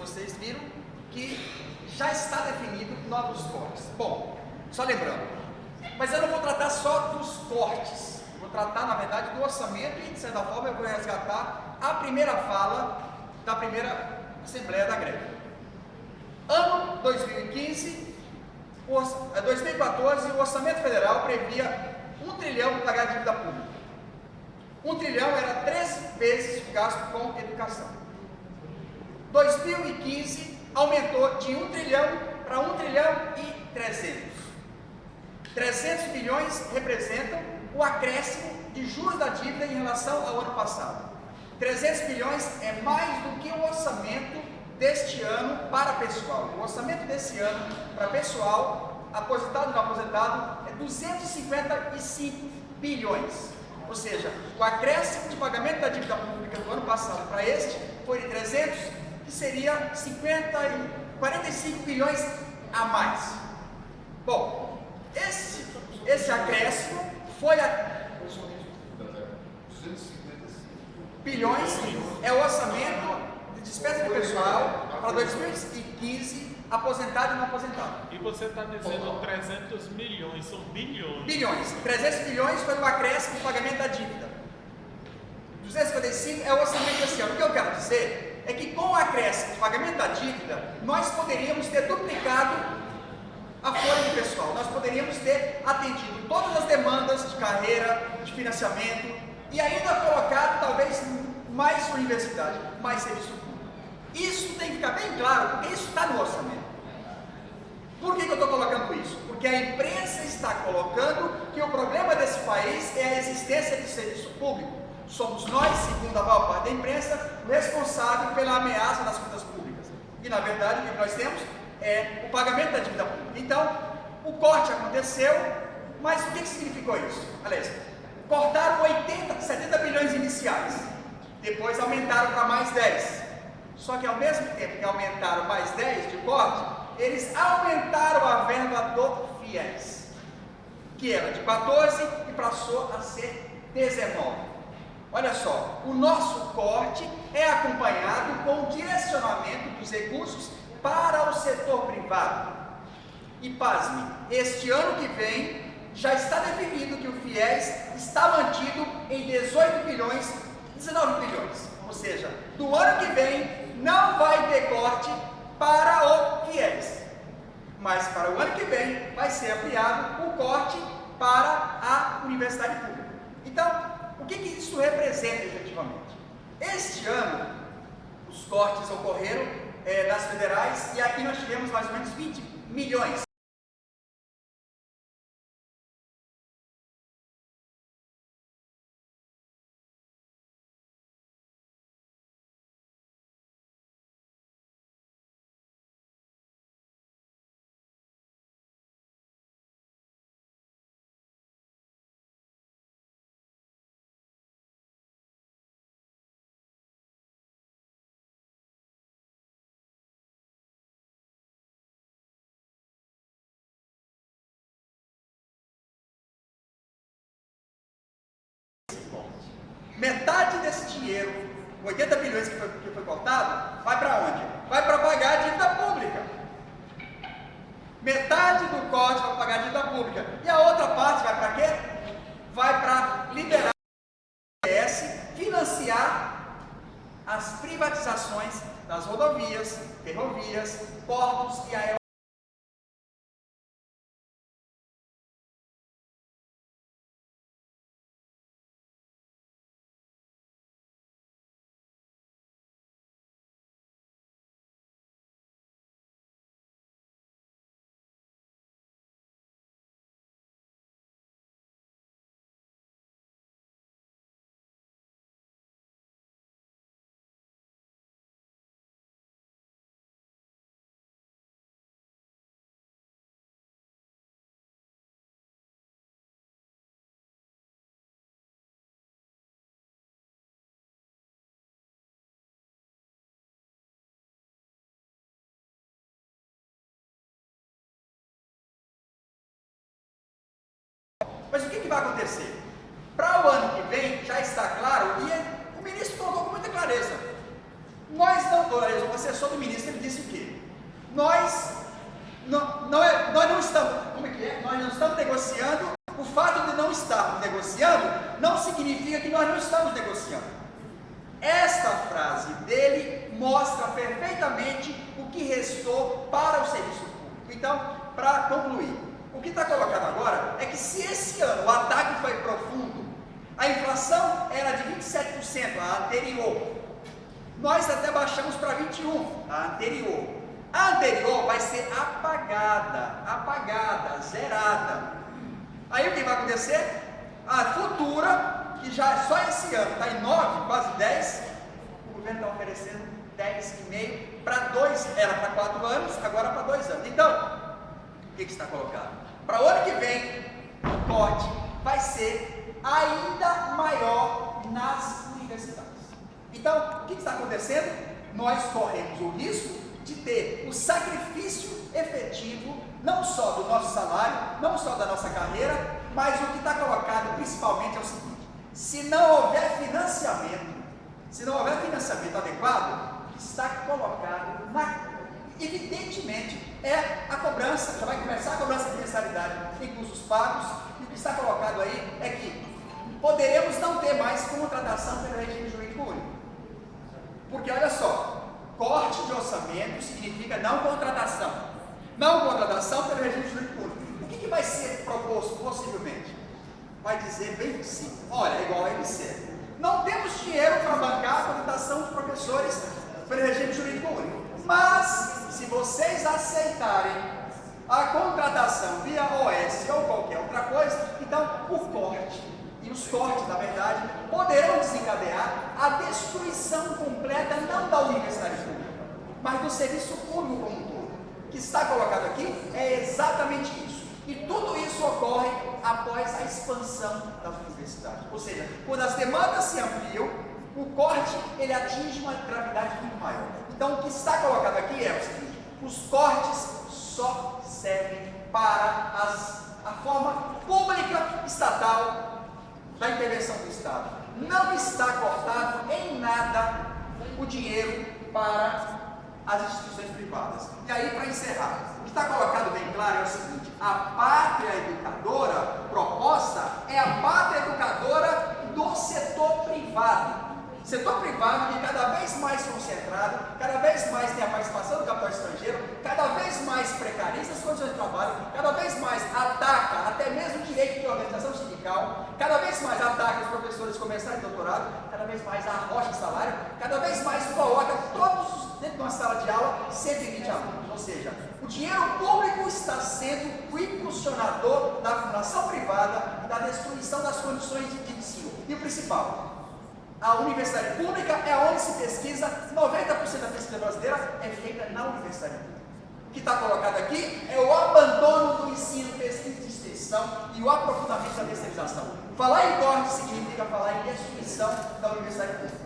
vocês viram que já está definido novos cortes. Bom, só lembrando, mas eu não vou tratar só dos cortes, vou tratar, na verdade, do orçamento e, de certa forma, eu vou resgatar a primeira fala da primeira Assembleia da Greve. Ano 2015, 2014, o Orçamento Federal previa 1 trilhão para pagar a dívida pública. 1 trilhão era 3 vezes o gasto com educação. 2015 aumentou de 1 trilhão para 1 trilhão e 300. 300 bilhões representam o acréscimo de juros da dívida em relação ao ano passado. 300 bilhões é mais do que o orçamento deste ano para pessoal. O orçamento desse ano para pessoal, aposentado e não aposentado, é 255 bilhões. Ou seja, o acréscimo de pagamento da dívida pública do ano passado para este foi de 300, que seria 45 bilhões a mais. Bom, esse acréscimo foi a 255 bilhões, é o orçamento de despesa de pessoal para 2015, aposentado e não aposentado. E você está dizendo 300 milhões, são bilhões. Bilhões. 300 bilhões foi o acréscimo de pagamento da dívida. 255 é o orçamento desse ano. O que eu quero dizer é que com o acréscimo de pagamento da dívida, nós poderíamos ter duplicado a folha de pessoal. Nós poderíamos ter atendido todas as demandas de carreira, de financiamento e ainda colocado talvez mais universidade, mais serviço público. Isso tem que ficar bem claro, porque isso está no orçamento. Por que eu estou colocando isso? Porque a imprensa está colocando que o problema desse país é a existência de serviço público. Somos nós, segundo a maior parte da imprensa, responsável pela ameaça das contas públicas. E, na verdade, o que nós temos é o pagamento da dívida pública. Então, o corte aconteceu, mas o que significou isso? Aliás, cortaram 70 bilhões iniciais, depois aumentaram para mais 10. Só que ao mesmo tempo que aumentaram mais 10 de corte, eles aumentaram a verba do FIES, que era de 14 e passou a ser 19. Olha só, o nosso corte é acompanhado com o direcionamento dos recursos para o setor privado. E pasme, este ano que vem já está definido que o FIES está mantido em 18 bilhões, 19 bilhões. Ou seja, do ano que vem não vai ter corte para o FIES. Mas para o ano que vem vai ser ampliado o corte para a universidade pública. Então, o que isso representa efetivamente? Este ano, os cortes ocorreram nas federais e aqui nós tivemos mais ou menos 20 milhões. Metade desse dinheiro, 80 bilhões que foi cortado, vai para onde? Vai para pagar a dívida pública. Metade do corte vai pagar a dívida pública. E a outra parte vai para quê? Vai para liberar o ICMS, financiar as privatizações das rodovias, ferrovias, portos e aeroportos. Mas o que vai acontecer? Para o ano que vem, já está claro, e o ministro colocou com muita clareza. Nós não, o assessor do ministro, ele nós não estamos, como é que é? Nós não estamos negociando. O fato de não estarmos negociando não significa que nós não estamos negociando. Esta frase dele mostra perfeitamente o que restou para o serviço público. Então, para concluir, o que está colocado agora é que se esse ano o ataque foi profundo, a inflação era de 27%, a anterior, nós até baixamos para 21%, a anterior. A anterior vai ser apagada, zerada. Aí o que vai acontecer? A futura, que já só esse ano está em 9, quase 10, o governo está oferecendo 10,5 para 2, era para 4 anos, agora para 2 anos. Então, o que está colocado? Para o ano que vem, o corte vai ser ainda maior nas universidades. Então, o que está acontecendo? Nós corremos o risco de ter o sacrifício efetivo, não só do nosso salário, não só da nossa carreira, mas o que está colocado principalmente é o seguinte: se não houver financiamento adequado, está colocado evidentemente, é a cobrança, já vai começar a cobrança de mensalidade em cursos pagos, e o que está colocado aí é que poderemos não ter mais contratação pelo regime jurídico único. Porque olha só, corte de orçamento significa não contratação. Não contratação pelo regime jurídico único. O que vai ser proposto possivelmente? Vai dizer bem simples: olha, é igual a MC. Não temos dinheiro para bancar a contratação de professores pelo regime jurídico único. Mas, se vocês aceitarem a contratação via OS ou qualquer outra coisa, então o corte, e os cortes, na verdade, poderão desencadear a destruição completa, não da universidade pública, mas do serviço público como um todo. O que está colocado aqui é exatamente isso. E tudo isso ocorre após a expansão das universidades. Ou seja, quando as demandas se ampliam, o corte ele atinge uma gravidade muito maior. Então, o que está colocado aqui é o seguinte: os cortes só servem para a forma pública estatal da intervenção do Estado. Não está cortado em nada o dinheiro para as instituições privadas. E aí, para encerrar, o que está colocado bem claro é o seguinte: a pátria educadora proposta é a pátria educadora do setor privado. Setor privado que cada vez mais concentrado, cada vez mais tem a participação do capital estrangeiro, cada vez mais precariza as condições de trabalho, cada vez mais ataca até mesmo o direito de organização sindical, cada vez mais ataca os professores com mestrado e doutorado, cada vez mais arrocha o salário, cada vez mais coloca todos dentro de uma sala de aula 120 alunos. Ou seja, o dinheiro público está sendo o impulsionador da fundação privada e da destruição das condições de ensino. E o principal: a universidade pública é onde se pesquisa, 90% da pesquisa brasileira é feita na universidade pública. O que está colocado aqui é o abandono do ensino, pesquisa de extensão e o aprofundamento da terceirização. Falar em corte significa falar em destruição da universidade pública.